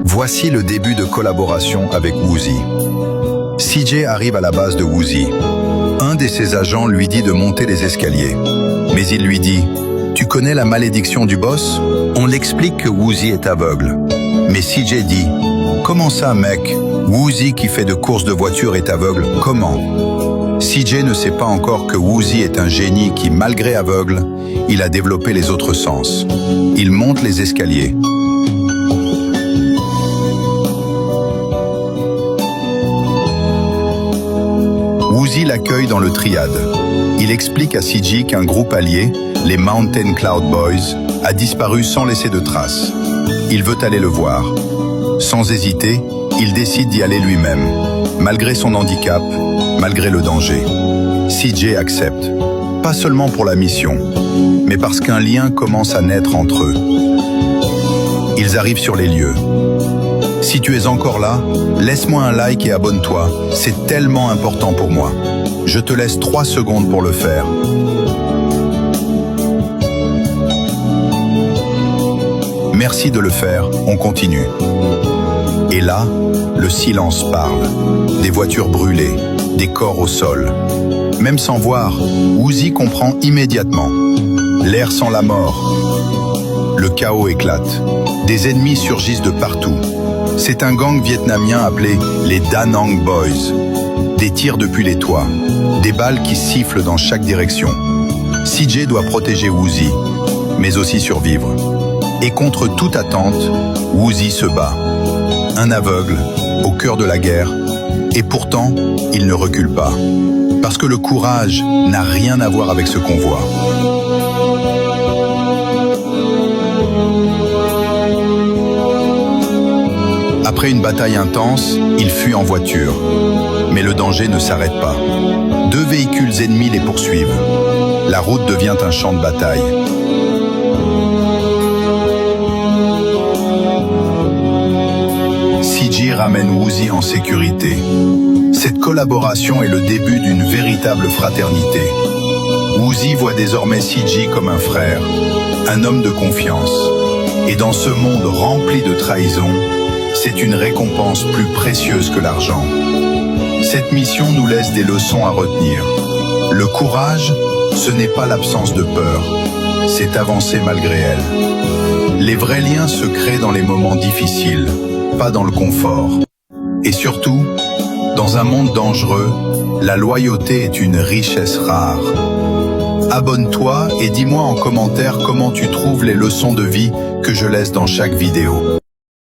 Voici le début de collaboration avec Woozie. CJ arrive à la base de Woozie. Un de ses agents lui dit de monter les escaliers. Mais il lui dit « Tu connais la malédiction du boss ?» On l'explique que Woozie est aveugle. Mais CJ dit « Comment ça, mec? Woozie qui fait de courses de voiture est aveugle, comment ?» CJ ne sait pas encore que Woozie est un génie qui, malgré aveugle, il a développé les autres sens. Il monte les escaliers. Woozie l'accueille dans le triade. Il explique à CJ qu'un groupe allié, les Mountain Cloud Boys, a disparu sans laisser de traces. Il veut aller le voir. Sans hésiter, il décide d'y aller lui-même, malgré son handicap, malgré le danger. CJ accepte, pas seulement pour la mission, mais parce qu'un lien commence à naître entre eux. Ils arrivent sur les lieux. Si tu es encore là, laisse-moi un like et abonne-toi, c'est tellement important pour moi. Je te laisse 3 secondes pour le faire. Merci de le faire, on continue. Et là, le silence parle. Des voitures brûlées, des corps au sol. Même sans voir, Woozie comprend immédiatement. L'air sent la mort. Le chaos éclate. Des ennemis surgissent de partout. C'est un gang vietnamien appelé les Da Nang Boys. Des tirs depuis les toits. Des balles qui sifflent dans chaque direction. CJ doit protéger Woozie, mais aussi survivre. Et contre toute attente, Woozie se bat. Un aveugle, au cœur de la guerre, et pourtant, il ne recule pas. Parce que le courage n'a rien à voir avec ce qu'on voit. Après une bataille intense, il fuit en voiture. Mais le danger ne s'arrête pas. 2 véhicules ennemis les poursuivent. La route devient un champ de bataille. CJ ramène Woozie en sécurité. Cette collaboration est le début d'une véritable fraternité. Woozie voit désormais CJ comme un frère, un homme de confiance. Et dans ce monde rempli de trahison, c'est une récompense plus précieuse que l'argent. Cette mission nous laisse des leçons à retenir. Le courage, ce n'est pas l'absence de peur, c'est avancer malgré elle. Les vrais liens se créent dans les moments difficiles, pas dans le confort. Et surtout, dans un monde dangereux, la loyauté est une richesse rare. Abonne-toi et dis-moi en commentaire comment tu trouves les leçons de vie que je laisse dans chaque vidéo.